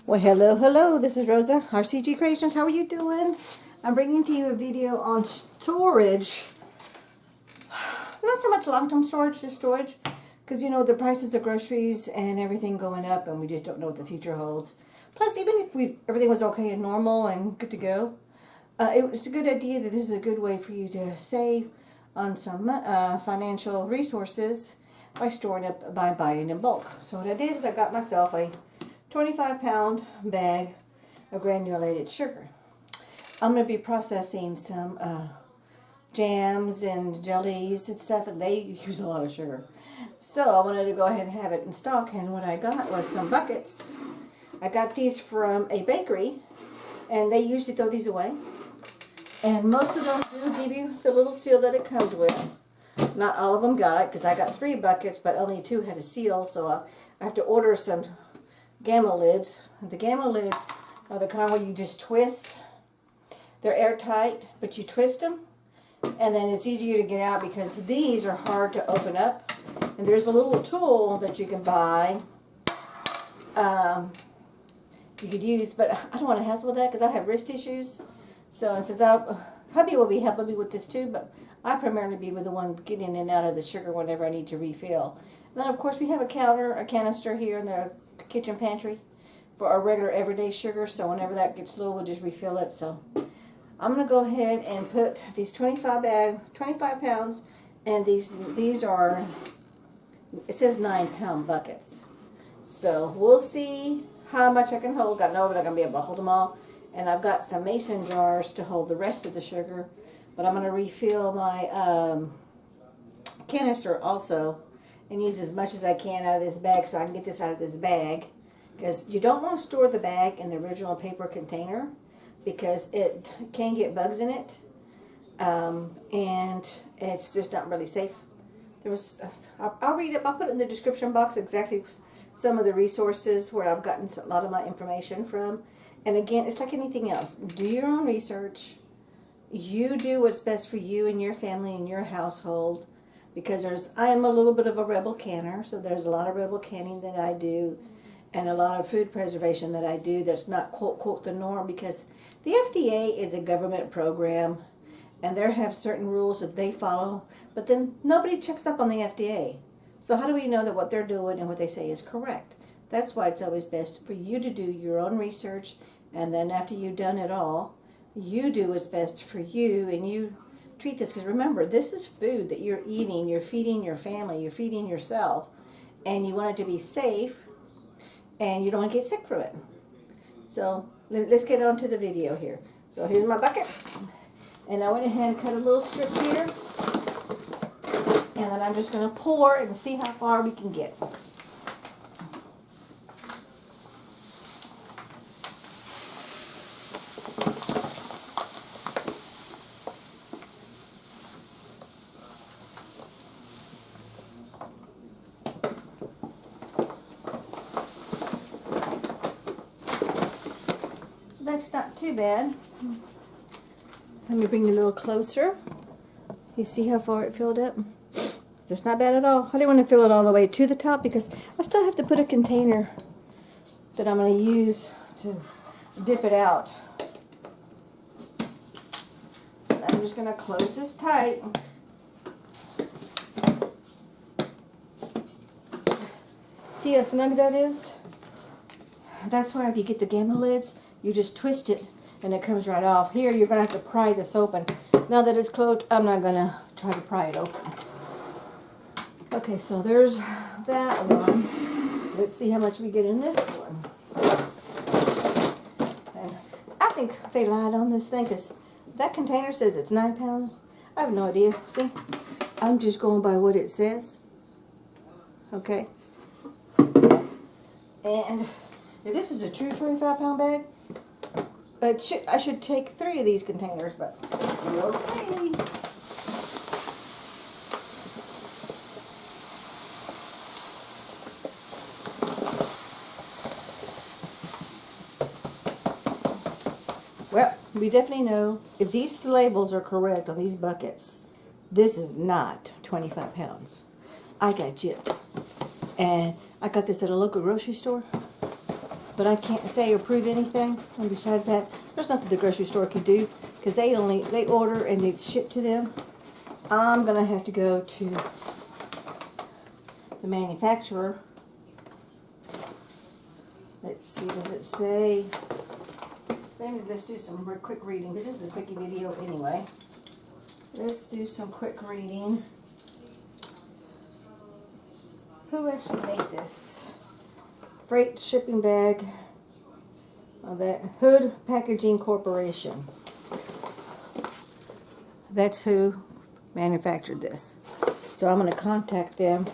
Well, hello, this is Rosa, RCG Creations. How are you doing? I'm bringing to you a video on storage. Not so much long-term storage, just storage. Because, you know, the prices of groceries and everything going up, and we just don't know what the future holds. Plus, even if everything was okay and normal and good to go, it was a good idea that this is a good way for you to save on some financial resources by storing up, by buying in bulk. So what I did is I got myself a 25-pound bag of granulated sugar. I'm going to be processing some jams and jellies and stuff, and they use a lot of sugar. So I wanted to go ahead and have it in stock, and what I got was some buckets. I got these from a bakery, and they usually throw these away. And most of them do give you the little seal that it comes with. Not all of them got it, because I got 3 buckets, but only 2 had a seal, so I have to order some gamma lids. The gamma lids are the kind where you just twist. They're airtight, but you twist them, and then it's easier to get out because these are hard to open up. And there's a little tool that you can buy. You could use, but I don't want to hassle with that because I have wrist issues. So since hubby will be helping me with this too, but I primarily be with the one getting in and out of the sugar whenever I need to refill. And then of course we have a canister here in the kitchen pantry for our regular everyday sugar, so whenever that gets low we'll just refill it. So I'm going to go ahead and put these 25 pounds, and these are, it says 9-pound buckets. So we'll see how much I can hold. I know I'm not going to be able to hold them all, and I've got some mason jars to hold the rest of the sugar, but I'm going to refill my canister also and use as much as I can out of this bag so I can get this out of this bag, because you don't want to store the bag in the original paper container because it can get bugs in it, and it's just not really safe. I'll read it. I'll put it in the description box exactly some of the resources where I've gotten a lot of my information from. And again, it's like anything else. Do your own research. You do what's best for you and your family and your household. Because I am a little bit of a rebel canner, so there's a lot of rebel canning that I do, and a lot of food preservation that I do that's not quote the norm, because the FDA is a government program, and they have certain rules that they follow, but then nobody checks up on the FDA. So how do we know that what they're doing and what they say is correct? That's why it's always best for you to do your own research, and then after you've done it all, you do what's best for you, and you treat this, because remember, this is food that you're eating, you're feeding your family, you're feeding yourself, and you want it to be safe, and you don't want to get sick from it. So let's get on to the video here. So here's my bucket, and I went ahead and cut a little strip here, and then I'm just going to pour and see how far we can get. That's not too bad. Let me bring you a little closer. You see how far it filled up? That's not bad at all. I didn't want to fill it all the way to the top because I still have to put a container that I'm going to use to dip it out. I'm just going to close this tight. See how snug that is? That's why if you get the gamma lids, you just twist it and it comes right off. Here you're going to have to pry this open. Now that it's closed, I'm not going to try to pry it open. Okay, so there's that one. Let's see how much we get in this one. And I think they lied on this thing because that container says it's 9 pounds. I have no idea. See? I'm just going by what it says. Okay. And this is a true 25-pound bag. But I should take 3 of these containers, but we'll see. Well, we definitely know if these labels are correct on these buckets, this is not 25 pounds. I got gypped. And I got this at a local grocery store. but I can't say or prove anything. And besides that, there's nothing the grocery store could do because they order and it's shipped to them. I'm gonna have to go to the manufacturer. Let's see, does it say? Maybe let's do some quick reading because this is a quickie video anyway. Let's do some quick reading. Who actually made this? Freight shipping bag. Oh, that Hood Packaging Corporation. That's who manufactured this. So I'm going to contact them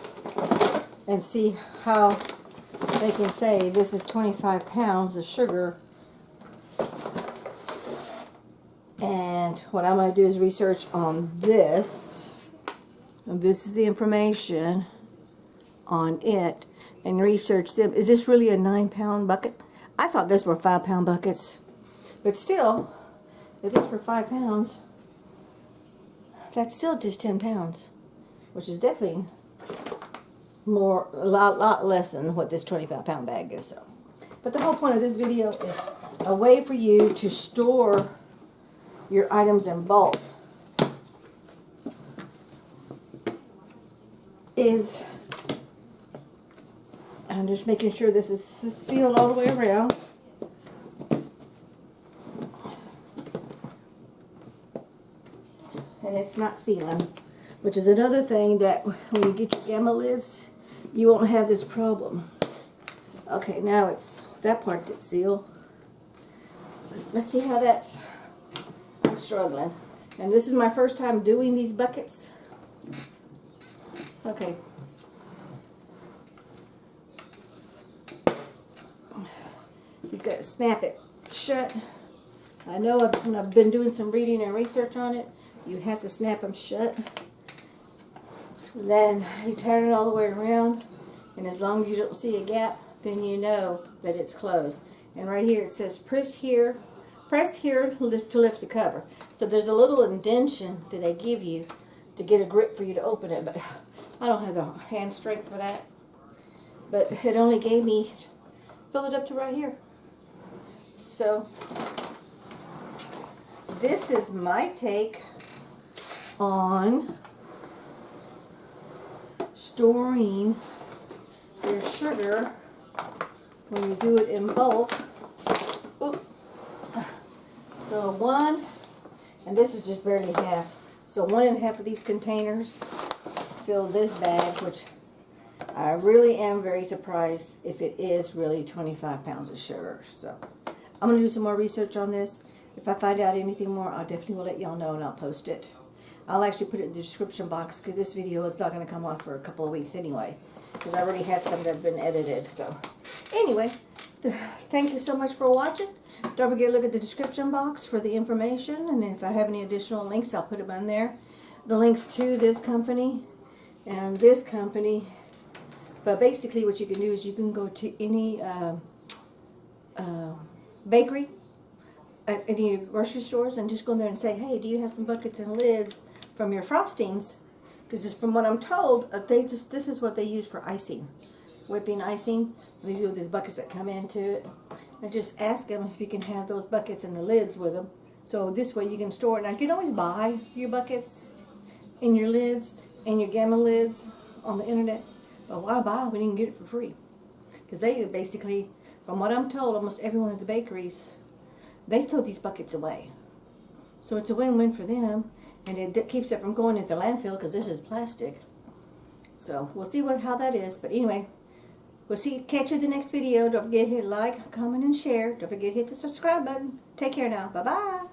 and see how they can say this is 25 pounds of sugar. And what I'm going to do is research on this. And this is the information on it. And research them. Is this really a 9-pound bucket? I thought these were 5-pound buckets. But still, if these were 5 pounds, that's still just 10 pounds. Which is definitely more, a lot less than what this 25-pound bag is. So. But the whole point of this video is a way for you to store your items in bulk. I'm just making sure this is sealed all the way around. And it's not sealing, which is another thing that when you get your gamma lids, you won't have this problem. Okay, now it's that part that's sealed. Let's see how that's. I'm struggling. And this is my first time doing these buckets. Okay. You've got to snap it shut. I know when I've been doing some reading and research on it, you have to snap them shut. Then you turn it all the way around, and as long as you don't see a gap, then you know that it's closed. And right here it says press here to lift the cover. So there's a little indentation that they give you to get a grip for you to open it, but I don't have the hand strength for that. But it only gave me, fill it up to right here. So this is my take on storing your sugar when you do it in bulk. Oop. So one, and this is just barely half. So 1.5 of these containers fill this bag, which I really am very surprised if it is really 25 pounds of sugar. So I'm going to do some more research on this. If I find out anything more, I definitely will let y'all know and I'll post it. I'll actually put it in the description box because this video is not going to come on for a couple of weeks anyway. Because I already had some that have been edited. So anyway, thank you so much for watching. Don't forget to look at the description box for the information. And if I have any additional links, I'll put them on there. The links to this company and this company. But basically what you can do is you can go to any bakery at any grocery stores and just go in there and say, hey, do you have some buckets and lids from your frostings? Because from what I'm told, this is what they use for icing, whipping icing. These are these buckets that come into it. And just ask them if you can have those buckets and the lids with them. So this way you can store it. Now you can always buy your buckets and your lids and your gamma lids on the internet. But why buy when you can get it for free? Because they basically, from what I'm told, almost everyone at the bakeries, they throw these buckets away. So it's a win-win for them, and it keeps it from going into the landfill because this is plastic. So we'll see how that is. But anyway, we'll catch you in the next video. Don't forget to hit like, comment, and share. Don't forget to hit the subscribe button. Take care now. Bye-bye.